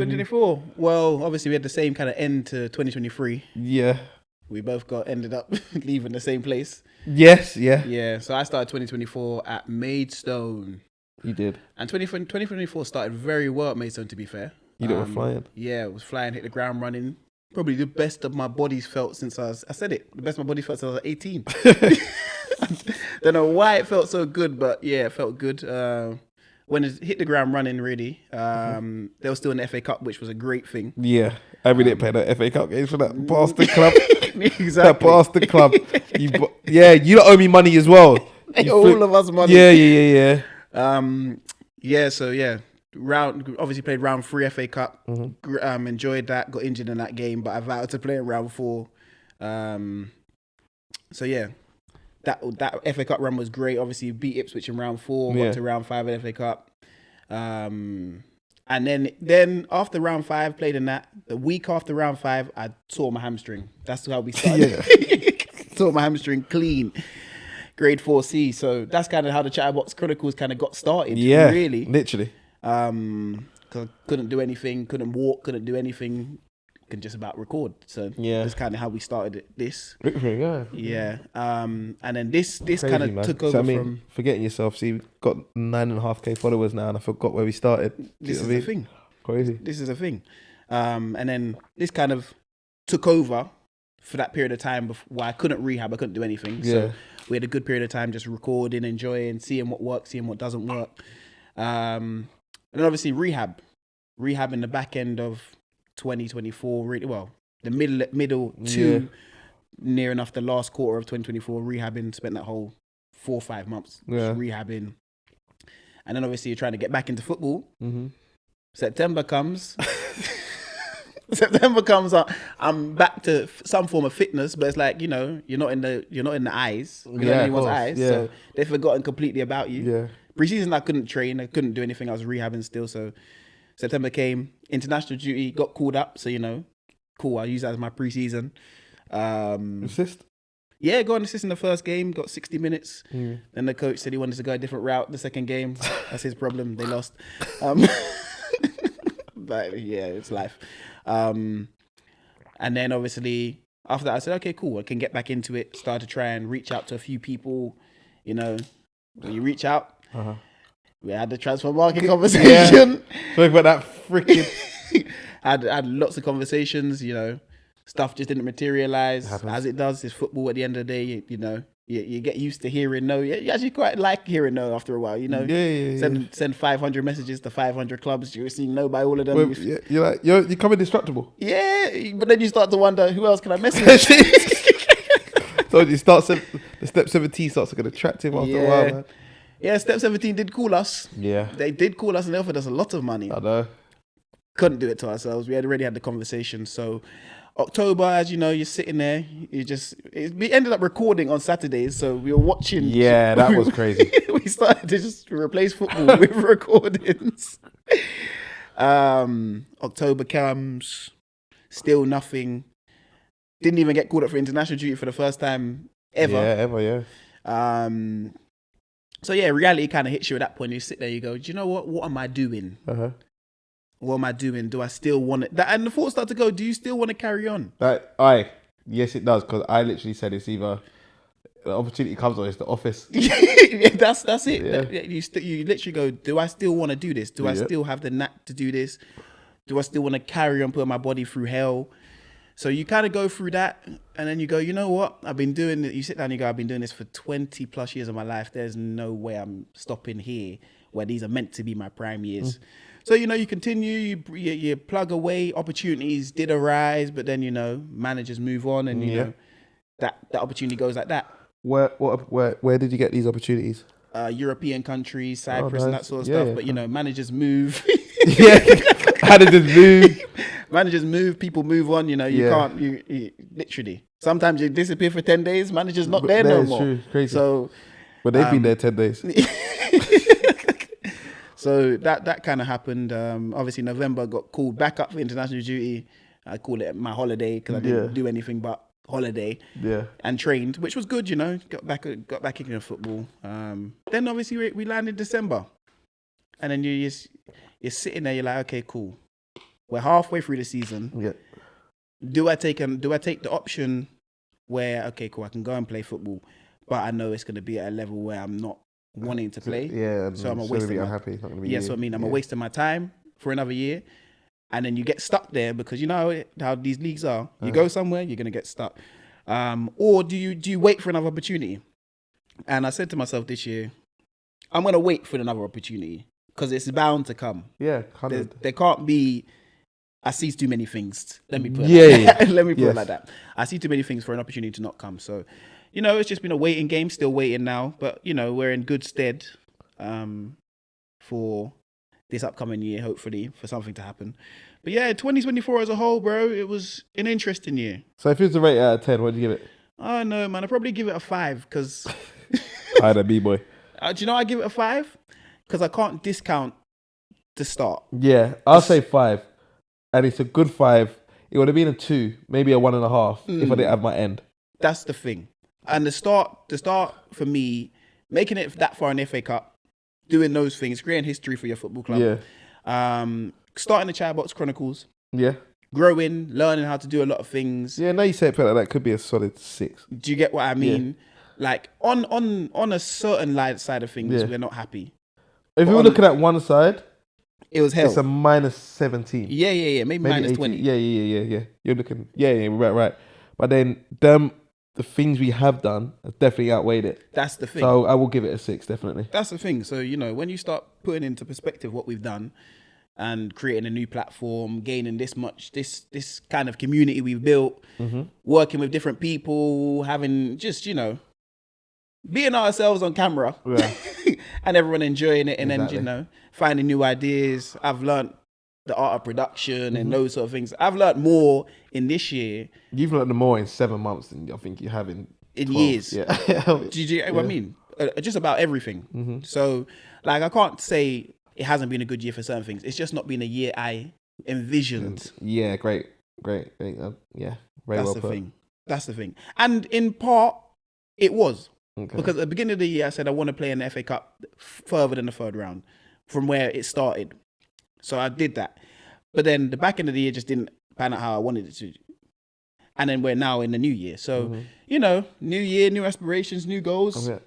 2024. Well, obviously we had the same kind of end to 2023. Yeah. We both ended up leaving the same place. Yes, yeah. Yeah, so I started 2024 at Maidstone. You did. And 2024 started very well at Maidstone, to be fair. You were flying. Yeah, it was flying, hit the ground running. Probably the best of my body's felt since I said it, the best of my body felt since I was 18. Don't know why it felt so good, but yeah, it felt good. When it hit the ground running, really, they were still in the FA Cup, which was a great thing. Yeah, I really didn't play the FA Cup games for that bastard club. Exactly. That bastard club. You don't owe me money as well. All of us money. Yeah. Obviously played round 3 FA Cup. Enjoyed that. Got injured in that game, but I vowed to play in round 4. So yeah, that FA Cup run was great. Obviously beat Ipswich in round 4. Got to round 5 of the FA Cup. And then after round 5, played in that. The week after round 5, I tore my hamstring. That's how we started. Tore my hamstring clean. Grade 4C. So that's kind of how the Chatterbox Chronicles kind of got started. Yeah, really. Literally. Cause I couldn't do anything, couldn't walk, couldn't do anything, could just about record. So that's kind of how we started this. Yeah. And then this kind of took over from forgetting yourself. See, we've got 9.5k followers now, and I forgot where we started. This is the thing. Crazy. This is a thing. And then this kind of took over for that period of time before I couldn't rehab, I couldn't do anything. So we had a good period of time just recording, enjoying, seeing what works, seeing what doesn't work. And then obviously rehab in the back end of 2024, really well, the middle to near enough the last quarter of 2024, rehabbing, spent that whole 4 or 5 months rehabbing. And then obviously you're trying to get back into football. September comes. I'm back to some form of fitness, but it's like, you're not in the eyes. You're not in anyone's eyes. Yeah. So they've forgotten completely about you. Yeah. Pre-season I couldn't train, I couldn't do anything, I was rehabbing still. So September came, international duty, got called up, so cool, I'll use that as my pre-season. Assist? Yeah, got an assist in the first game, got 60 minutes. Then the coach said he wanted to go a different route the second game. That's his problem, they lost. But yeah, it's life. And then obviously after that I said, okay, cool, I can get back into it. Started to try and reach out to a few people. So you reach out. We had the transfer market conversation. Talk about that freaking. had lots of conversations. Stuff just didn't materialize as it does. It's football. At the end of the day, you get used to hearing no. You actually quite like hearing no after a while. Send 500 messages to 500 clubs. You're seeing no by all of them. You're becoming indestructible. Yeah, but then you start to wonder, who else can I message? So you start the step 17 starts to get attractive after a while, man. Yeah, Step 17 did call us. Yeah. They did call us and they offered us a lot of money. I know. Couldn't do it to ourselves. We had already had the conversation. So October, as you know, you're sitting there. We ended up recording on Saturdays. So we were watching. Yeah, that was crazy. We started to just replace football with recordings. October comes, still nothing. Didn't even get called up for international duty for the first time ever. Yeah. So yeah, reality kind of hits you at that point. You sit there, you go, do you know what? What am I doing? What am I doing? Do I still want it? And the thoughts start to go, do you still want to carry on? Yes, it does. Because I literally said it's either the opportunity comes or it's the office. Yeah, that's it. Yeah. You literally go, do I still want to do this? Do I still have the knack to do this? Do I still want to carry on, putting my body through hell? So you kind of go through that and then you go, you know what? I've been doing it. You sit down and you go, I've been doing this for 20 plus years of my life. There's no way I'm stopping here where these are meant to be my prime years. So, you continue, you plug away. Opportunities did arise, but then, managers move on and, that opportunity goes like that. Where did you get these opportunities? European countries, Cyprus and that sort of stuff. But, managers move. How did this move? Managers move, people move on. You can't. You literally. Sometimes you disappear for 10 days. Managers not there no more. True. Crazy. So, but they've been there 10 days. So that kind of happened. Obviously, November got called back up for international duty. I call it my holiday because I didn't do anything but holiday. Yeah. And trained, which was good. Got back into football. Then obviously we landed December, and then you're sitting there. You're like, okay, cool. We're halfway through the season. Yeah. Do I take the option where, okay, cool, I can go and play football, but I know it's going to be at a level where I'm not wanting to play. Yeah. So I'm a waste waste of of my unhappy. It's not gonna be yeah. So I mean, I'm a waste of my time for another year, and then you get stuck there because you know how these leagues are. You go somewhere, you're going to get stuck. Or do you wait for another opportunity? And I said to myself this year, I'm going to wait for another opportunity because it's bound to come. Yeah. There can't be. I see too many things. Let me put let me put it like that. I see too many things for an opportunity to not come. So, you know, it's just been a waiting game. Still waiting now, but you know, we're in good stead for this upcoming year. Hopefully, for something to happen. But yeah, 2024 as a whole, bro, it was an interesting year. So if it's a rate out of 10, what do you give it? Oh no, man, I'd probably give it a 5 because. I had a B-boy. Do you know I give it a 5? Because I can't discount the start. Yeah, I'll say 5. And it's a good 5. It would have been a 2, maybe a 1.5 if I didn't have my end. That's the thing. And the start for me, making it that far in the FA Cup, doing those things, creating history for your football club. Yeah. Starting the Chatterbox Chronicles. Yeah. Growing, learning how to do a lot of things. Yeah, now you say it like that, could be a solid 6. Do you get what I mean? Yeah. Like on a certain side of things, we're not happy. If we were looking at one side, it was hell. It's a minus 17. Yeah. Maybe minus 20. Yeah. You're looking. Yeah. Right. But then the things we have done have definitely outweighed it. That's the thing. So I will give it a 6, definitely. That's the thing. So you know, when you start putting into perspective what we've done and creating a new platform, gaining this kind of community we've built, working with different people, having just being ourselves on camera, and everyone enjoying it, and then finding new ideas. I've learned the art of production and those sort of things. I've learned more in this year. You've learned more in 7 months than I think you have in 12. Years. Yeah. Do you know what I mean? Just about everything. So, like, I can't say it hasn't been a good year for certain things. It's just not been a year I envisioned. Yeah, great. Yeah, very well put. That's the thing. And in part, it was. Okay. Because at the beginning of the year, I said I want to play in the FA Cup further than the third round from where it started. So I did that. But then the back end of the year just didn't pan out how I wanted it to. And then we're now in the new year. So, new year, new aspirations, new goals. Okay.